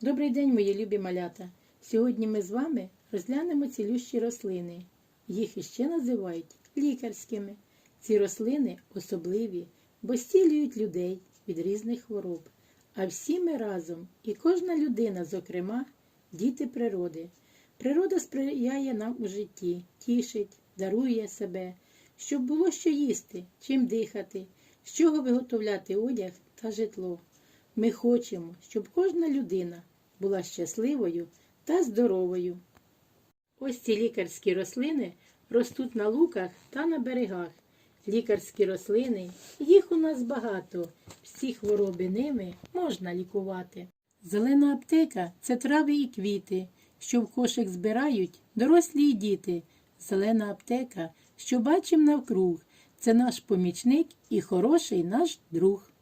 Добрий день, мої любі малята! Сьогодні ми з вами розглянемо цілющі рослини. Їх іще називають лікарськими. Ці рослини особливі, бо зцілюють людей від різних хвороб. А всі ми разом, і кожна людина, зокрема, діти природи. Природа сприяє нам у житті, тішить, дарує себе, щоб було що їсти, чим дихати, з чого виготовляти одяг та житло. Ми хочемо, щоб кожна людина була щасливою та здоровою. Ось ці лікарські рослини ростуть на луках та на берегах. Лікарські рослини, їх у нас багато, всі хвороби ними можна лікувати. Зелена аптека – це трави і квіти, що в кошик збирають дорослі й діти. Зелена аптека, що бачим навкруг, це наш помічник і хороший наш друг.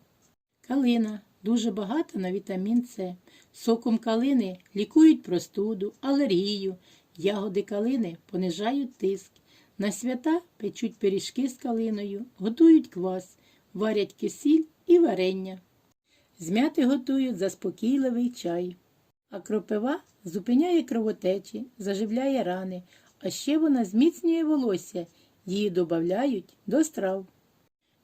Калина дуже багата на вітамін С. Соком калини лікують простуду, алергію. Ягоди калини понижають тиск. На свята печуть пиріжки з калиною, готують квас, варять кисіль і варення. З мяти готують заспокійливий чай. А кропива зупиняє кровотечі, заживляє рани, а ще вона зміцнює волосся, її додають до страв.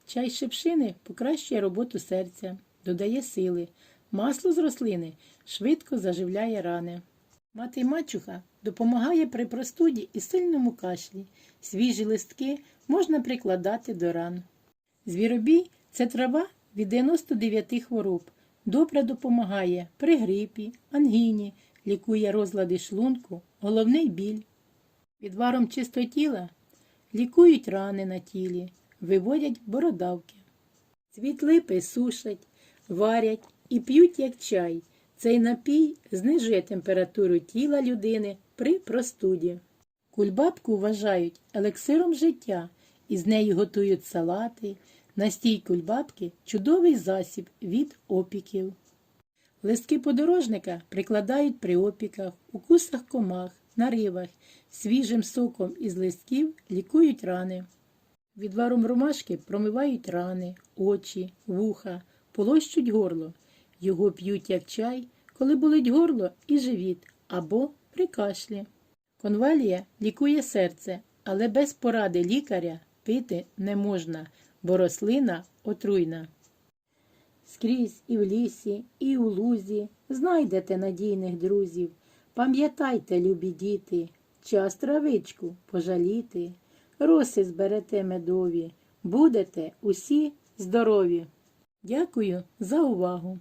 Чай шипшини покращує роботу серця, додає сили. Масло з рослини швидко заживляє рани. Мати й мачуха допомагає при простуді і сильному кашлі. Свіжі листки можна прикладати до ран. Звіробій – це трава від 99 хвороб. Добре допомагає при грипі, ангіні, лікує розлади шлунку, головний біль. Відваром чистотіла лікують рани на тілі, виводять бородавки. Цвіт липи сушать, варять і п'ють як чай. Цей напій знижує температуру тіла людини при простуді. Кульбабку вважають елексиром життя, і з нею готують салати. Настій кульбабки – чудовий засіб від опіків. Листки подорожника прикладають при опіках, укусах комах, наривах. Свіжим соком із листків лікують рани. Відваром ромашки промивають рани, очі, вуха, полощуть горло. Його п'ють як чай, коли болить горло і живіт, або при кашлі. Конвалія лікує серце, але без поради лікаря пити не можна, бо рослина отруйна. Скрізь і в лісі, і у лузі знайдете надійних друзів. Пам'ятайте, любі діти, час травичку пожаліти. Роси зберете медові, будете усі здорові. Дякую за увагу!